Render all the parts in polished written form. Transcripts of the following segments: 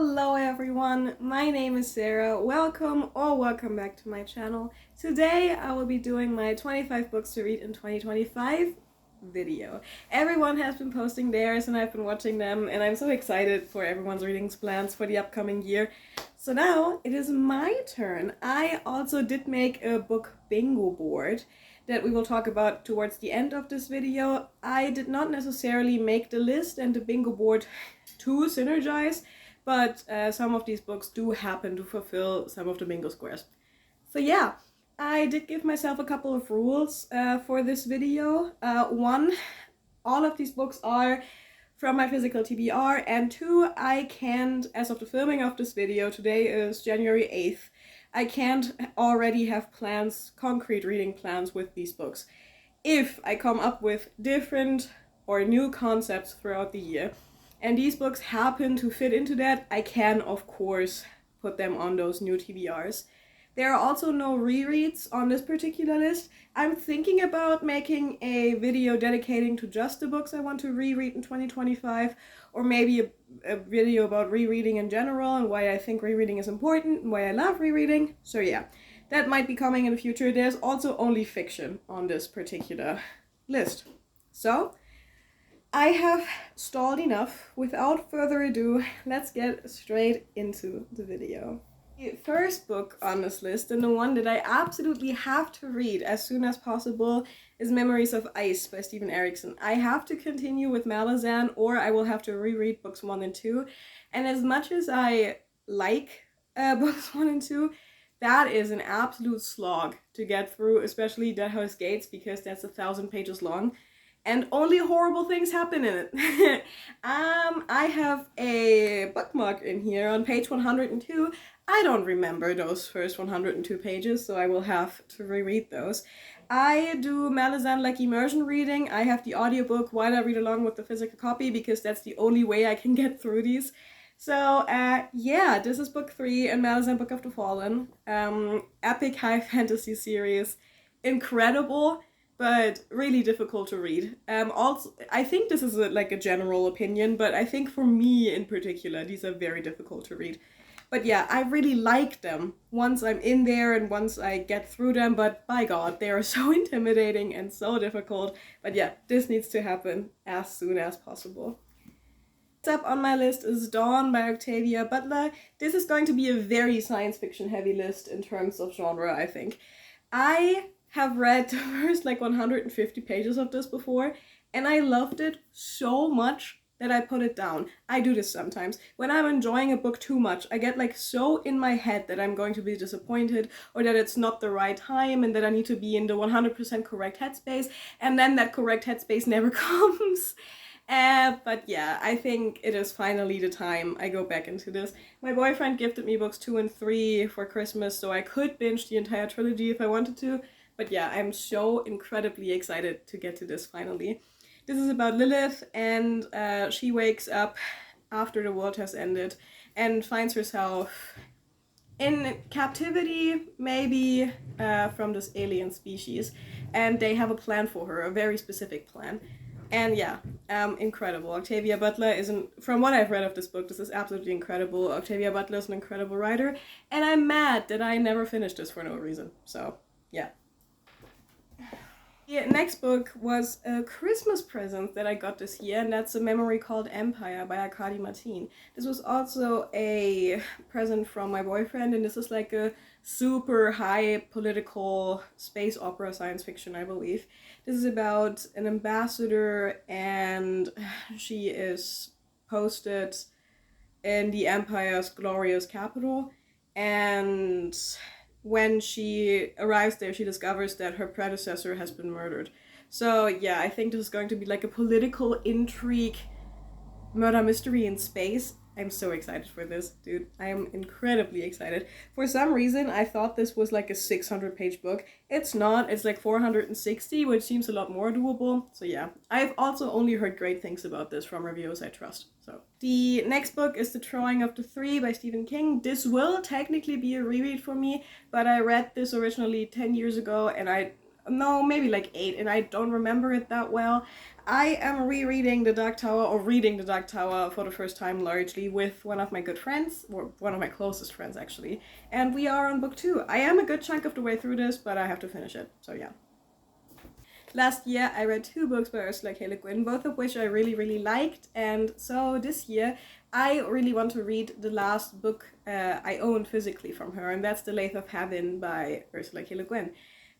Hello everyone, my name is Sarah. Welcome back to my channel. Today I will be doing my 25 books to read in 2025 video. Everyone has been posting theirs and I've been watching them and I'm so excited for everyone's reading plans for the upcoming year. So now it is my turn. I also did make a book bingo board that we will talk about towards the end of this video. I did not necessarily make the list and the bingo board to synergize, but some of these books do happen to fulfill some of the bingo squares. So yeah, I did give myself a couple of rules for this video. One, all of these books are from my physical TBR, and two, I can't, as of the filming of this video, today is January 8th, I can't already have plans, concrete reading plans with these books. If I come up with different or new concepts throughout the year, and these books happen to fit into that, I can, of course, put them on those new TBRs. There are also no rereads on this particular list. I'm thinking about making a video dedicating to just the books I want to reread in 2025, or maybe a video about rereading in general and why I think rereading is important and why I love rereading. So yeah, that might be coming in the future. There's also only fiction on this particular list. So I have stalled enough. Without further ado, let's get straight into the video. The first book on this list, and the one that I absolutely have to read as soon as possible, is Memories of Ice by Steven Erikson. I have to continue with Malazan, or I will have to reread books 1 and 2. And as much as I like books 1 and 2, that is an absolute slog to get through, especially Dead House Gates, because that's 1,000 pages long. And only horrible things happen in it. I have a bookmark in here on page 102. I don't remember those first 102 pages, so I will have to reread those. I do Malazan like immersion reading. I have the audiobook while I read along with the physical copy because that's the only way I can get through these. So yeah, this is book 3 in Malazan Book of the Fallen. Epic high fantasy series. Incredible, but really difficult to read. Also, I think this is like a general opinion, but I think for me in particular, these are very difficult to read. But yeah, I really like them once I'm in there and once I get through them, but by God, they are so intimidating and so difficult. But yeah, this needs to happen as soon as possible. Next up on my list is Dawn by Octavia Butler. This is going to be a very science fiction heavy list in terms of genre, I think. I have read the first like 150 pages of this before, and I loved it so much that I put it down. I do this sometimes. When I'm enjoying a book too much, I get like so in my head that I'm going to be disappointed or that it's not the right time and that I need to be in the 100% correct headspace, and then that correct headspace never comes. But yeah, I think it is finally the time I go back into this. My boyfriend gifted me books 2 and 3 for Christmas, so I could binge the entire trilogy if I wanted to. But yeah, I'm so incredibly excited to get to this finally. This is about Lilith, and she wakes up after the world has ended and finds herself in captivity, maybe from this alien species. And they have a plan for her, a very specific plan. And yeah, incredible. Octavia Butler from what I've read of this book, this is absolutely incredible. Octavia Butler is an incredible writer, and I'm mad that I never finished this for no reason. So yeah. The next book was a Christmas present that I got this year, and that's A Memory Called Empire by Arkady Martin. This was also a present from my boyfriend, and this is like a super high political space opera science fiction, I believe. This is about an ambassador, and she is posted in the Empire's glorious capital, and when she arrives there, she discovers that her predecessor has been murdered. So yeah, I think this is going to be like a political intrigue, murder mystery in space. I'm so excited for this, dude. I am incredibly excited. For some reason, I thought this was like a 600-page book. It's not. It's like 460, which seems a lot more doable. So yeah, I've also only heard great things about this from reviewers I trust. So the next book is The Drawing of the Three by Stephen King. This will technically be a reread for me, but I read this originally 10 years ago, and no, maybe like 8, and I don't remember it that well. I am rereading The Dark Tower, or reading The Dark Tower for the first time largely with one of my good friends, or one of my closest friends actually, and we are on book 2. I am a good chunk of the way through this, but I have to finish it, so yeah. Last year I read 2 books by Ursula K. Le Guin, both of which I really, really liked, and so this year I really want to read the last book I own physically from her, and that's The Lathe of Heaven by Ursula K. Le Guin.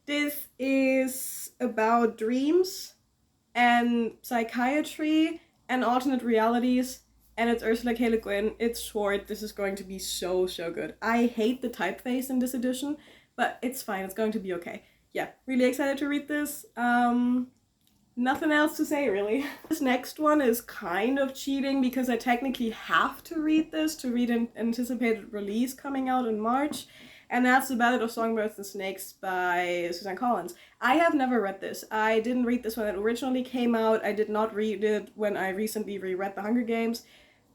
This is about dreams and psychiatry and alternate realities, and it's Ursula K. Le Guin. It's short. This is going to be so, so good. I hate the typeface in this edition, but it's fine. It's going to be okay. Yeah, really excited to read this. Nothing else to say, really. This next one is kind of cheating because I technically have to read this to read an anticipated release coming out in March. And that's The Ballad of Songbirds and Snakes by Suzanne Collins. I have never read this. I didn't read this when it originally came out. I did not read it when I recently reread The Hunger Games.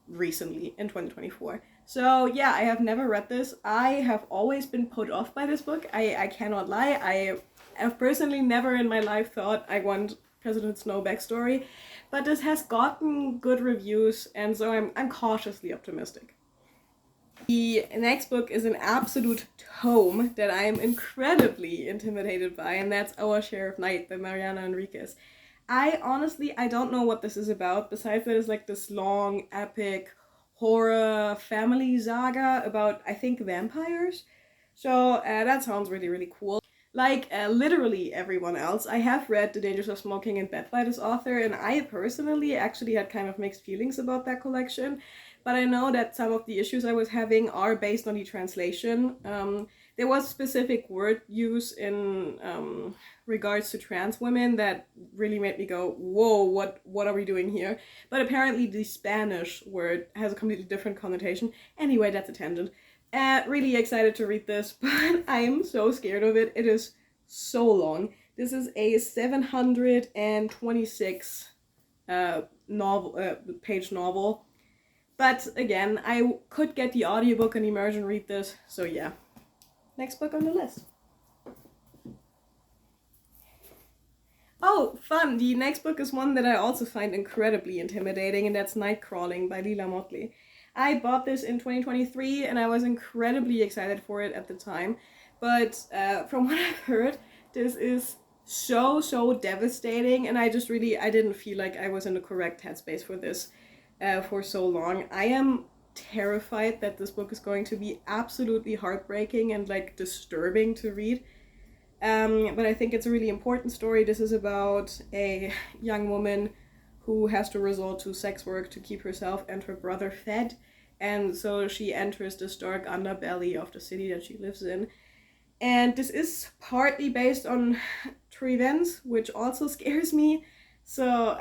Recently, in 2024. So yeah, I have never read this. I have always been put off by this book. I cannot lie. I have personally never in my life thought I want President Snow backstory. But this has gotten good reviews, and so I'm cautiously optimistic. The next book is an absolute tome that I am incredibly intimidated by, and that's Our Share of Night by Mariana Enriquez. I don't know what this is about, besides that it's like this long, epic horror family saga about, I think, vampires. So that sounds really, really cool. Like literally everyone else, I have read The Dangers of Smoking in Bed by this author, and I personally actually had kind of mixed feelings about that collection. But I know that some of the issues I was having are based on the translation. There was specific word use in regards to trans women that really made me go, whoa, what are we doing here? But apparently the Spanish word has a completely different connotation. Anyway, that's a tangent. Really excited to read this, but I am so scared of it. It is so long. This is a 726 page novel. But again, I could get the audiobook and immersion read this, so yeah. Next book on the list. Oh, fun! The next book is one that I also find incredibly intimidating, and that's Nightcrawling by Lila Motley. I bought this in 2023, and I was incredibly excited for it at the time. But from what I've heard, this is so devastating, and I didn't feel like I was in the correct headspace for this for so long. I am terrified that this book is going to be absolutely heartbreaking and like disturbing to read. But I think it's a really important story. This is about a young woman who has to resort to sex work to keep herself and her brother fed. And so she enters this dark underbelly of the city that she lives in. And this is partly based on true events, which also scares me. So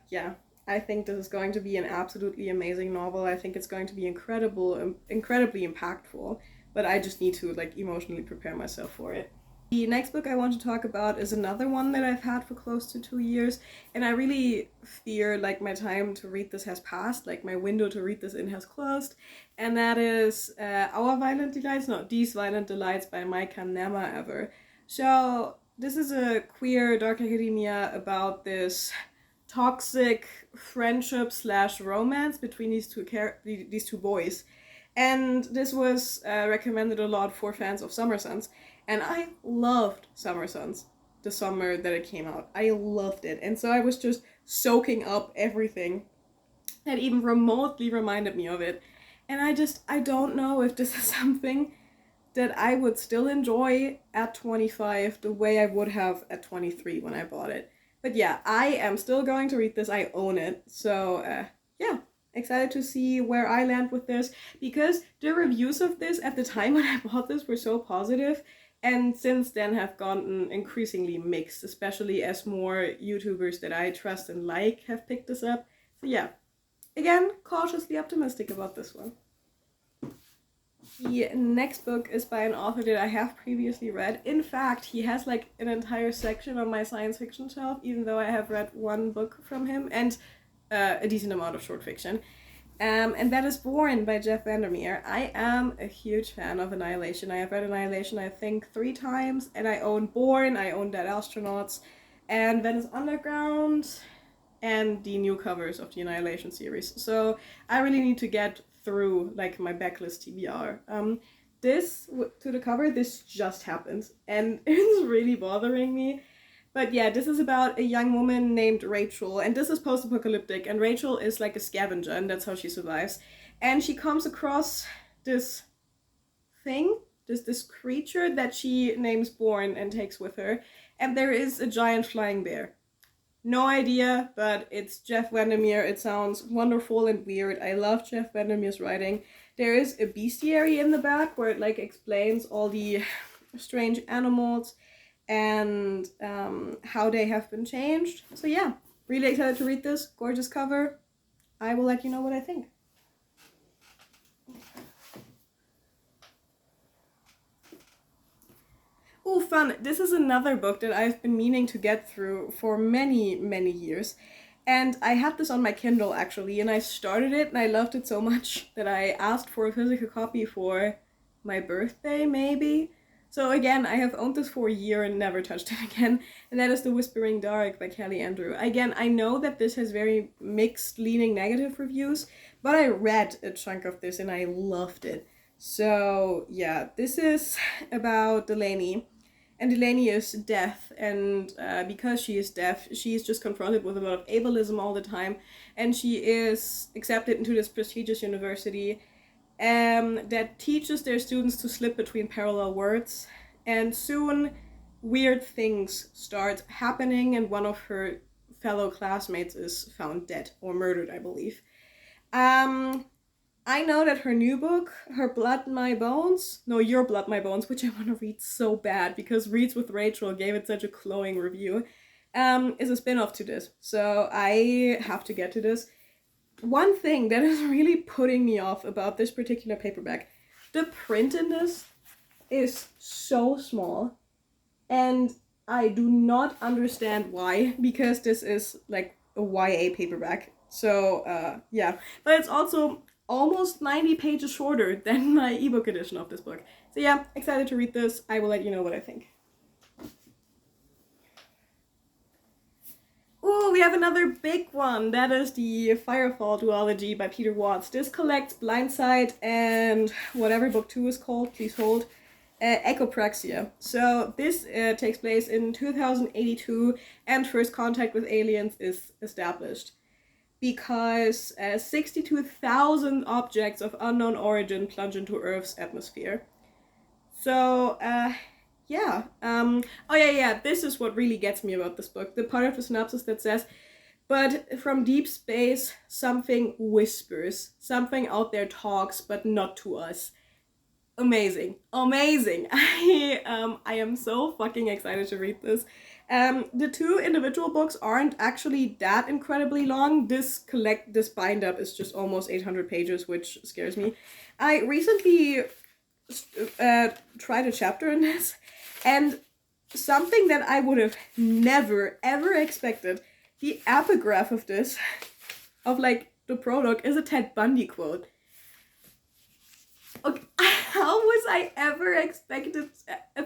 yeah, I think this is going to be an absolutely amazing novel. I think it's going to be incredibly impactful. But I just need to like emotionally prepare myself for it. The next book I want to talk about is another one that I've had for close to 2 years, and I really fear like my time to read this has passed, like my window to read this in has closed, and that is These Violent Delights by Maika Nema Ever. So this is a queer dark academia about this toxic friendship / romance between these two boys. And this was recommended a lot for fans of Summer Sons. And I loved Summer Sons the summer that it came out. I loved it. And so I was just soaking up everything that even remotely reminded me of it. And I don't know if this is something that I would still enjoy at 25 the way I would have at 23 when I bought it. But yeah, I am still going to read this. I own it. So yeah. Excited to see where I land with this, because the reviews of this at the time when I bought this were so positive, and since then have gotten increasingly mixed, especially as more YouTubers that I trust and like have picked this up. So yeah, again, cautiously optimistic about this one. The next book is by an author that I have previously read. In fact, he has like an entire section on my science fiction shelf, even though I have read one book from him, and a decent amount of short fiction. And that is Born by Jeff Vandermeer. I am a huge fan of Annihilation. I have read Annihilation, I think, 3 times, and I own Born, I own Dead Astronauts, and Venice Underground, and the new covers of the Annihilation series. So I really need to get through like my backlist TBR. This to the cover, this just happened, and it's really bothering me. But yeah, this is about a young woman named Rachel, and this is post-apocalyptic, and Rachel is like a scavenger, and that's how she survives. And she comes across this thing, this creature that she names Born and takes with her, and there is a giant flying bear. No idea, but it's Jeff Vandermeer. It sounds wonderful and weird. I love Jeff Vandermeer's writing. There is a bestiary in the back where it like explains all the strange animals and how they have been changed. So yeah, really excited to read this. Gorgeous cover. I will let you know what I think. Oh, fun. This is another book that I've been meaning to get through for many, many years. And I had this on my Kindle actually, and I started it and I loved it so much that I asked for a physical copy for my birthday, maybe. So again, I have owned this for a year and never touched it again, and that is The Whispering Dark by Kelly Andrew. Again, I know that this has very mixed, leaning negative reviews, but I read a chunk of this and I loved it. So yeah, this is about Delaney. And Delaney is deaf, and because she is deaf, she is just confronted with a lot of ableism all the time, and she is accepted into this prestigious university that teaches their students to slip between parallel words, and soon weird things start happening, and one of her fellow classmates is found dead, or murdered, I believe. I know that her new book, Her Blood, My Bones, no, Your Blood, My Bones, which I want to read so bad because Reads with Rachel gave it such a glowing review, is a spin-off to this. So I have to get to this. One thing that is really putting me off about this particular paperback, the print in this is so small, and I do not understand why, because this is like a YA paperback. So yeah, but it's also almost 90 pages shorter than my ebook edition of this book. So yeah, excited to read this. I will let you know what I think. Oh, we have another big one. That is the Firefall duology by Peter Watts. This collects Blindside and whatever book 2 is called, please hold, Echopraxia. So this takes place in 2082 and first contact with aliens is established. Because 62,000 objects of unknown origin plunge into Earth's atmosphere. So, yeah. Oh, yeah, this is what really gets me about this book. The part of the synopsis that says, but from deep space, something whispers. Something out there talks, but not to us. Amazing. Amazing. I am so fucking excited to read this. The 2 individual books aren't actually that incredibly long. This bind up is just almost 800 pages, which scares me. I recently tried a chapter in this, and something that I would have never ever expected, the epigraph of this, of like the prologue, is a Ted Bundy quote. Okay, how was I ever expected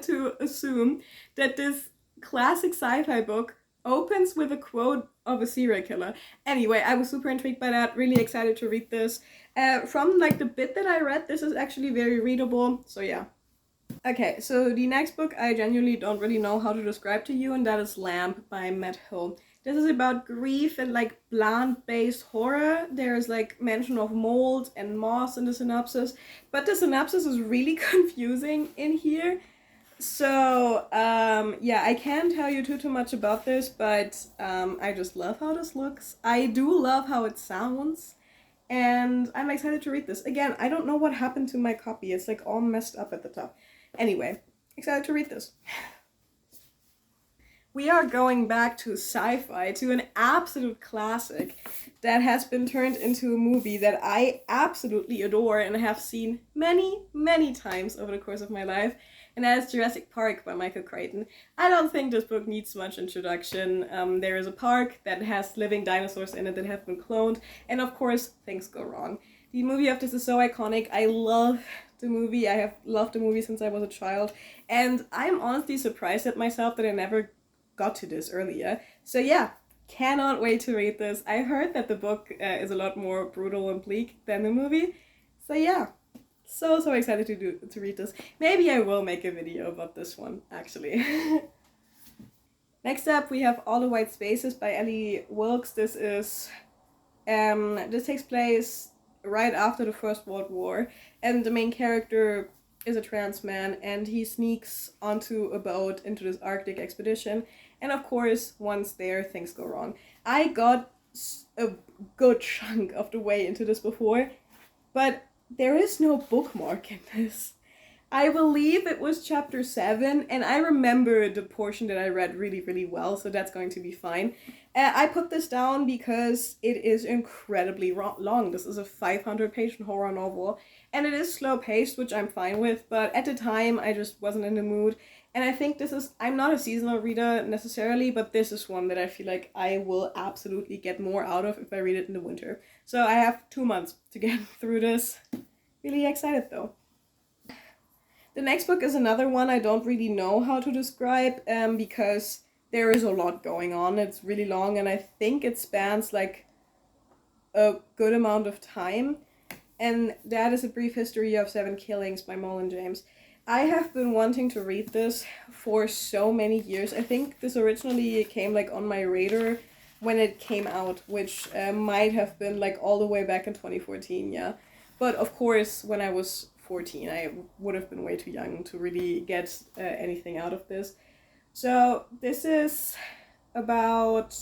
to assume that this classic sci-fi book opens with a quote of a serial killer? Anyway, I was super intrigued by that, really excited to read this. From like the bit that I read, this is actually very readable, so yeah. Okay, so the next book I genuinely don't really know how to describe to you, and that is Lamp by Matt Hill. This is about grief and like plant-based horror. There's like mention of mold and moss in the synopsis, but the synopsis is really confusing in here. So yeah, I can't tell you too much about this, but I just love how this looks. I do love how it sounds, and I'm excited to read this. Again, I don't know what happened to my copy. It's like all messed up at the top. Anyway, excited to read this. we are going back to Sci-Fi, to an absolute classic that has been turned into a movie that I absolutely adore and have seen many, many times over the course of my life, and that is Jurassic Park by Michael Crichton. I don't think this book needs much introduction. There is a park that has living dinosaurs in it that have been cloned, and of course, things go wrong. The movie of this is so iconic. I love the movie. I have loved the movie since I was a child, and I'm honestly surprised at myself that I never got to this earlier. So yeah, cannot wait to read this. I heard that the book is a lot more brutal and bleak than the movie. So yeah, so excited to read this. Maybe I will make a video about this one, actually. Next up, we have All the White Spaces by Ellie Wilkes. This takes place right after the First World War, and the main character is a trans man, and he sneaks onto a boat into this Arctic expedition, and of course, once there, things go wrong. I got a good chunk of the way into this before, but there is no bookmark in this. I believe it was chapter 7, and I remember the portion that I read really, really well, so that's going to be fine. I put this down because it is incredibly long. This is a 500-page horror novel, and it is slow-paced, which I'm fine with, but at the time, I just wasn't in the mood. And I think I'm not a seasonal reader necessarily, but this is one that I feel like I will absolutely get more out of if I read it in the winter. So I have 2 months to get through this. Really excited, though. The next book is another one I don't really know how to describe because there is a lot going on. It's really long, and I think it spans like a good amount of time. And that is A Brief History of 7 Killings by Mullen James. I have been wanting to read this for so many years. I think this originally came like on my radar when it came out, which might have been like all the way back in 2014, yeah. But of course, when I was 14, I would have been way too young to really get anything out of this. So this is about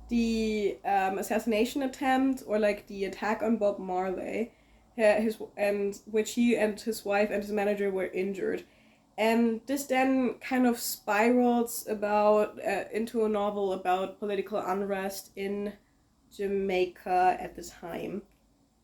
the assassination attempt, or like the attack on Bob Marley, which he and his wife and his manager were injured. And this then kind of spirals into a novel about political unrest in Jamaica at the time.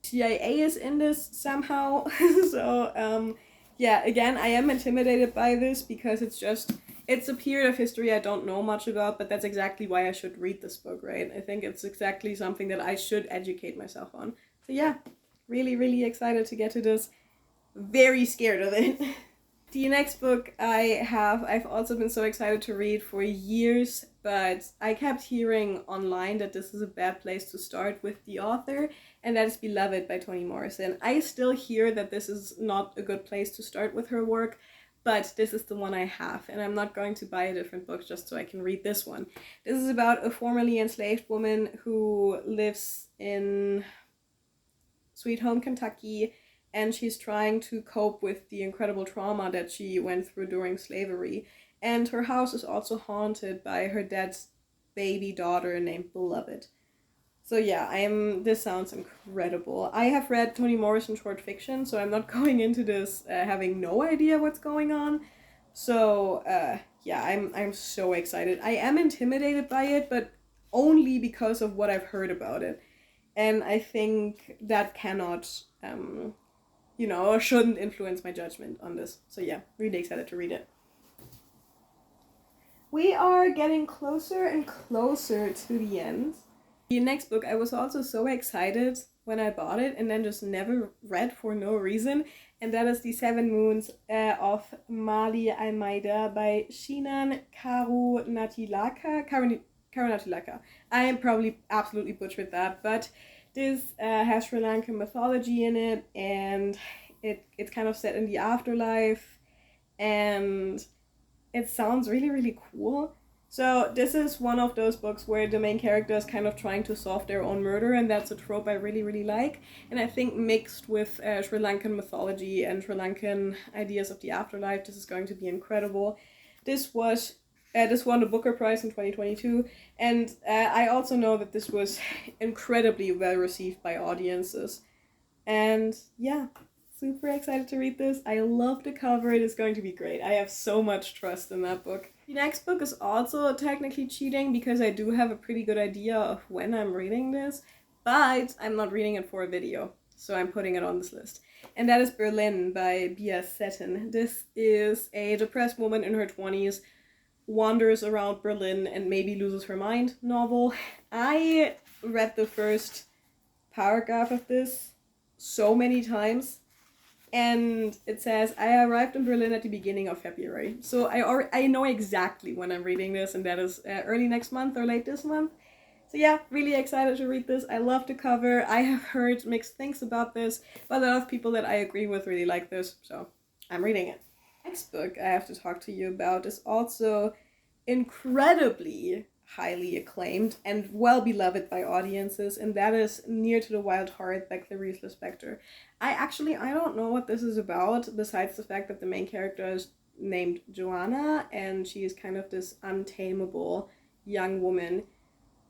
CIA is in this somehow. So yeah, again, I am intimidated by this because it's a period of history I don't know much about, but that's exactly why I should read this book, right? I think it's exactly something that I should educate myself on. So yeah, really, really excited to get to this. Very scared of it. The next book I've also been so excited to read for years, but I kept hearing online that this is a bad place to start with the author, and that is Beloved by Toni Morrison. I still hear that this is not a good place to start with her work, but this is the one I have, and I'm not going to buy a different book just so I can read this one. This is about a formerly enslaved woman who lives in Sweet Home, Kentucky, and she's trying to cope with the incredible trauma that she went through during slavery. And her house is also haunted by her dad's baby daughter named Beloved. So yeah, this sounds incredible. I have read Toni Morrison short fiction, so I'm not going into this having no idea what's going on. So yeah, I'm so excited. I am intimidated by it, but only because of what I've heard about it. And I think that cannot shouldn't influence my judgment on this. So yeah, really excited to read it. We are getting closer and closer to the end. The next book, I was also so excited when I bought it and then just never read for no reason, and that is The 7 Moons of Mali Almeida by Shinan Karunatilaka. Karunatilaka. I probably absolutely butchered that, but this has Sri Lankan mythology in it, and it's kind of set in the afterlife, and it sounds really, really cool. So this is one of those books where the main character is kind of trying to solve their own murder, and that's a trope I really, really like. And I think mixed with Sri Lankan mythology and Sri Lankan ideas of the afterlife, this is going to be incredible. This won the Booker Prize in 2022, and I also know that this was incredibly well received by audiences. And yeah, super excited to read this. I love the cover. It is going to be great. I have so much trust in that book. The next book is also technically cheating because I do have a pretty good idea of when I'm reading this, but I'm not reading it for a video, so I'm putting it on this list. And that is Berlin by Bia Setten. This is a depressed woman in her 20s, wanders around Berlin and maybe loses her mind novel. I read the first paragraph of this so many times, and it says, I arrived in Berlin at the beginning of February. So I know exactly when I'm reading this, and that is early next month or late this month. So yeah, really excited to read this. I love the cover. I have heard mixed things about this, but a lot of people that I agree with really like this, so I'm reading it. Next book I have to talk to you about is also incredibly highly acclaimed and well beloved by audiences, and that is Near to the Wild Heart by Clarice Lispector. I don't know what this is about, besides the fact that the main character is named Joanna, and she is kind of this untamable young woman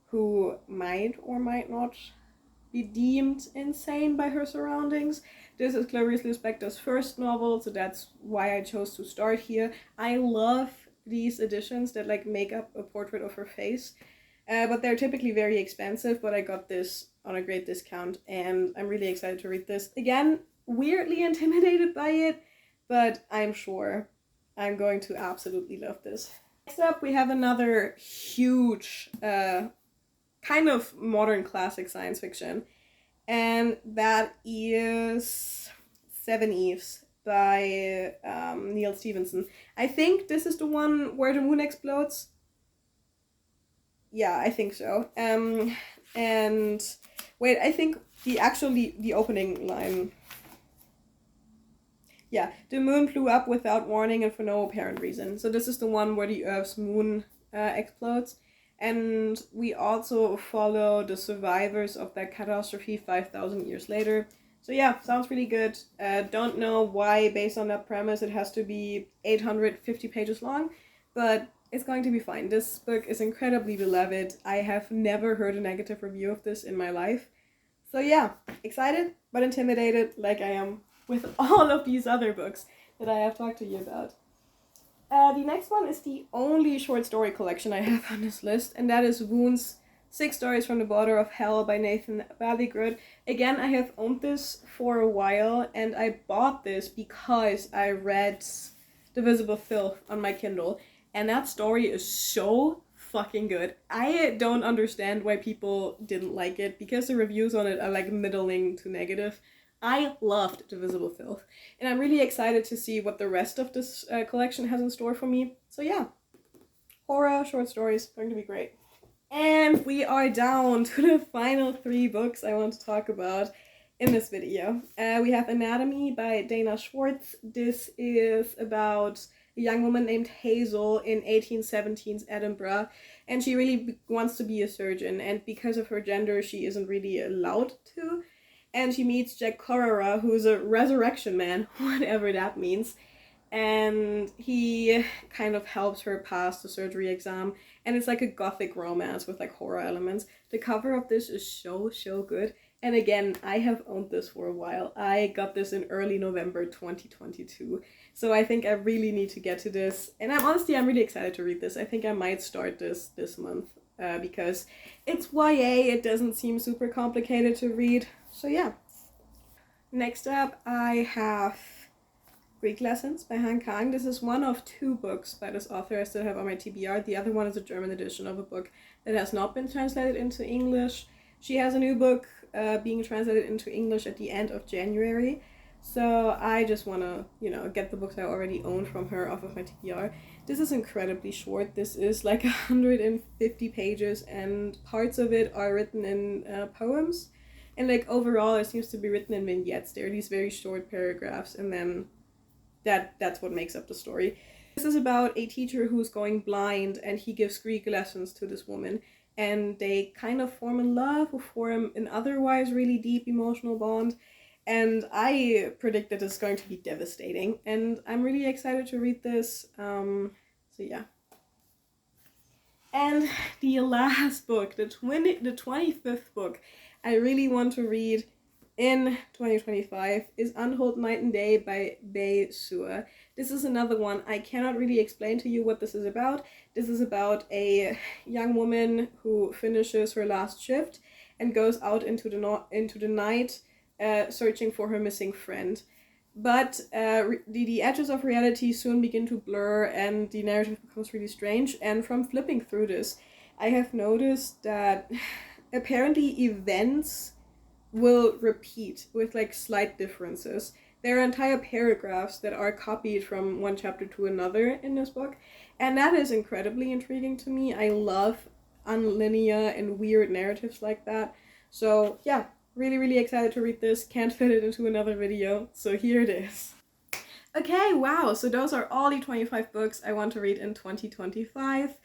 who might or might not be deemed insane by her surroundings. This is Clarice Lispector's first novel, so that's why I chose to start here. I love these editions that like make up a portrait of her face, but they're typically very expensive, but I got this on a great discount, and I'm really excited to read this. Again, weirdly intimidated by it, but I'm sure I'm going to absolutely love this. Next up, we have another huge kind of modern classic science fiction, and that is Seven Eves by Neil Stevenson. I think this is the one where the moon explodes. Yeah, I think so. And wait, I think the opening line. Yeah, the moon blew up without warning and for no apparent reason. So this is the one where the Earth's moon explodes. And we also follow the survivors of that catastrophe 5,000 years later. So yeah, sounds really good. Don't know why, based on that premise, it has to be 850 pages long, but it's going to be fine. This book is incredibly beloved. I have never heard a negative review of this in my life. So yeah, excited but intimidated like I am with all of these other books that I have talked to you about. The next one is the only short story collection I have on this list, and that is Wounds, 6 Stories from the Border of Hell by Nathan Ballygrud. Again, I have owned this for a while, and I bought this because I read The Visible Filth on my Kindle, and that story is so fucking good. I don't understand why people didn't like it, because the reviews on it are like middling to negative. I loved The Visible Filth, and I'm really excited to see what the rest of this collection has in store for me. So yeah, horror, short stories, going to be great. And we are down to the final 3 books I want to talk about in this video. We have Anatomy by Dana Schwartz. This is about a young woman named Hazel in 1817's Edinburgh, and she really wants to be a surgeon, and because of her gender, she isn't really allowed to. And she meets Jack Corrara, who's a resurrection man, whatever that means. And he kind of helps her pass the surgery exam. And it's like a gothic romance with like horror elements. The cover of this is so good. And again, I have owned this for a while. I got this in early November 2022. So I think I really need to get to this. And I'm really excited to read this. I think I might start this month. Because it's YA, it doesn't seem super complicated to read. So yeah. Next up, I have Greek Lessons by Han Kang. This is one of 2 books by this author I still have on my TBR. The other one is a German edition of a book that has not been translated into English. She has a new book being translated into English at the end of January. So I just want to, get the books I already own from her off of my TBR. This is incredibly short. This is like 150 pages, and parts of it are written in poems. And like overall, it seems to be written in vignettes. There are these very short paragraphs, and then that's what makes up the story. This is about a teacher who's going blind, and he gives Greek lessons to this woman. And they kind of form in love, or form an otherwise really deep emotional bond. And I predict that it's going to be devastating. And I'm really excited to read this. So yeah. And the last book, the 25th book I really want to read in 2025 is Untold Night and Day by Bei Suo. This is another one. I cannot really explain to you what this is about. This is about a young woman who finishes her last shift and goes out into the night searching for her missing friend. But the edges of reality soon begin to blur and the narrative becomes really strange. And from flipping through this, I have noticed that apparently events will repeat with like slight differences. There are entire paragraphs that are copied from one chapter to another in this book, and that is incredibly intriguing to me. I love unlinear and weird narratives like that. So yeah, really, really excited to read this. Can't fit it into another video, so here it is. Okay, wow, so those are all the 25 books I want to read in 2025.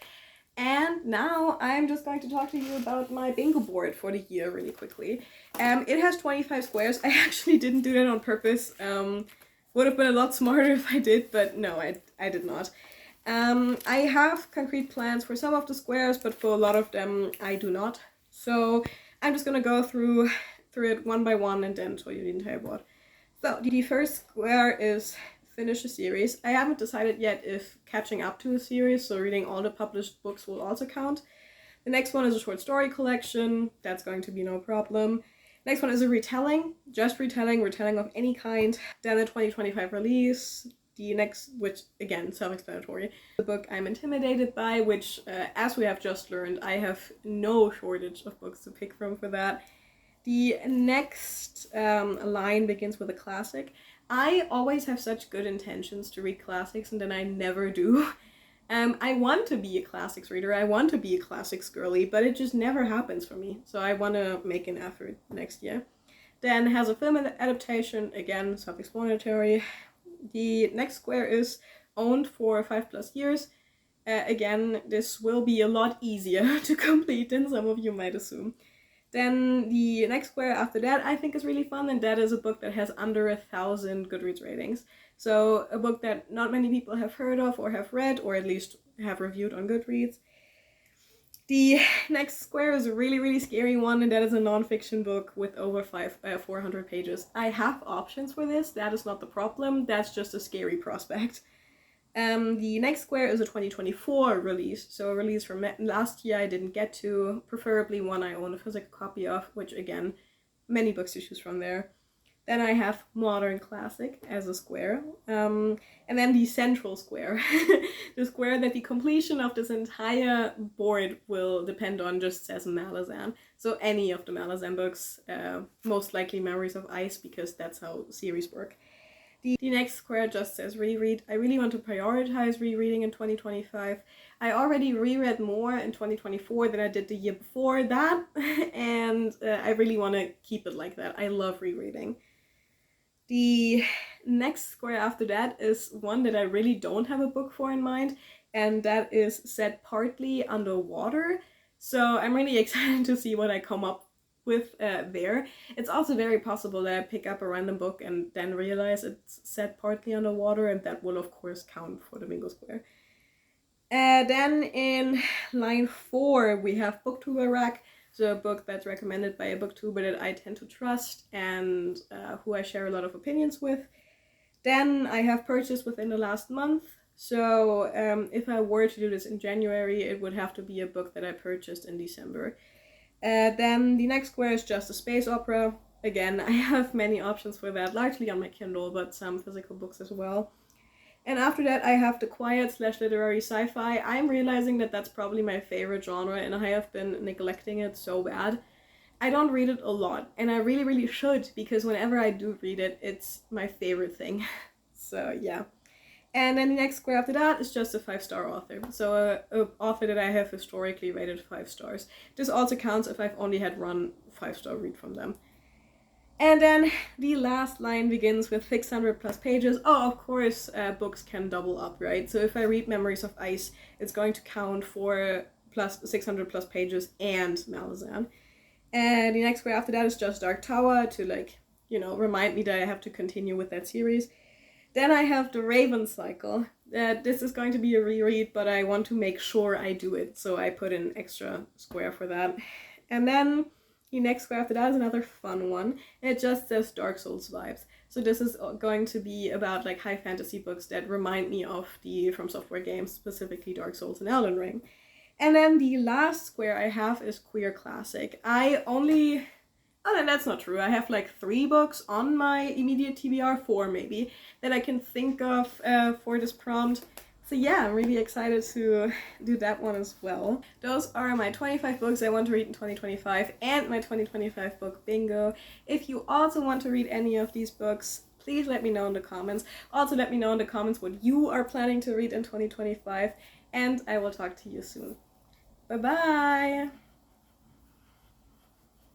And now I'm just going to talk to you about my bingo board for the year really quickly. It has 25 squares. I actually didn't do that on purpose. Would have been a lot smarter if I did, but no, I did not. I have concrete plans for some of the squares, but for a lot of them I do not. So I'm just gonna go through it one by one and then show you the entire board. So the first square is finish a series. I haven't decided yet if catching up to a series, so reading all the published books, will also count. The next one is a short story collection. That's going to be no problem. Next one is a retelling, just retelling of any kind. Then a 2025 release. The next, which again, self-explanatory. The book I'm intimidated by, which as we have just learned, I have no shortage of books to pick from for that. The next line begins with a classic. I always have such good intentions to read classics and then I never do. I want to be a classics reader, I want to be a classics girly, but it just never happens for me. So I want to make an effort next year. Then has a film adaptation, again, self-explanatory. The next square is owned for 5+ years. Again, this will be a lot easier to complete than some of you might assume. Then the next square after that I think is really fun, and that is a book that has under 1,000 Goodreads ratings. So a book that not many people have heard of or have read, or at least have reviewed on Goodreads. The next square is a really, really scary one, and that is a non-fiction book with over 400 pages. I have options for this, that is not the problem, that's just a scary prospect. The next square is a 2024 release, so a release from last year I didn't get to, preferably one I own a physical copy of, which again, many books to choose from there. Then I have Modern Classic as a square, and then the central square, the square that the completion of this entire board will depend on, just says Malazan. So any of the Malazan books, most likely Memories of Ice, because that's how series work. The next square just says reread. I really want to prioritize rereading in 2025. I already reread more in 2024 than I did the year before that, and I really want to keep it like that. I love rereading. The next square after that is one that I really don't have a book for in mind, and that is set partly underwater. So I'm really excited to see what I come up with there. It's also very possible that I pick up a random book and then realize it's set partly underwater, and that will of course count for the bingo square. Then in line 4 we have Booktuber Rack, so a book that's recommended by a booktuber that I tend to trust and who I share a lot of opinions with. Then I have purchased within the last month, so if I were to do this in January, it would have to be a book that I purchased in December. Then the next square is just a space opera. Again, I have many options for that, largely on my Kindle, but some physical books as well. And after that I have the quiet/literary sci-fi. I'm realizing that that's probably my favorite genre, and I have been neglecting it so bad. I don't read it a lot, and I really, really should, because whenever I do read it, it's my favorite thing. So yeah. And then the next square after that is just a 5-star author. So a author that I have historically rated 5 stars. This also counts if I've only had one 5-star read from them. And then the last line begins with 600+ pages. Oh, of course, books can double up, right? So if I read Memories of Ice, it's going to count for 600+ pages and Malazan. And the next square after that is just Dark Tower to remind me that I have to continue with that series. Then I have the Raven Cycle. This is going to be a reread, but I want to make sure I do it, so I put an extra square for that. And then The next square after that is another fun one, and it just says Dark Souls vibes. So this is going to be about like high fantasy books that remind me of the From Software games, specifically Dark Souls and Elden Ring. And then the last square I have is Queer Classic. Oh, no, that's not true. I have like 3 books on my immediate TBR, 4 maybe, that I can think of for this prompt. So yeah, I'm really excited to do that one as well. Those are my 25 books I want to read in 2025 and my 2025 book bingo. If you also want to read any of these books, please let me know in the comments. Also let me know in the comments what you are planning to read in 2025, and I will talk to you soon. Bye bye!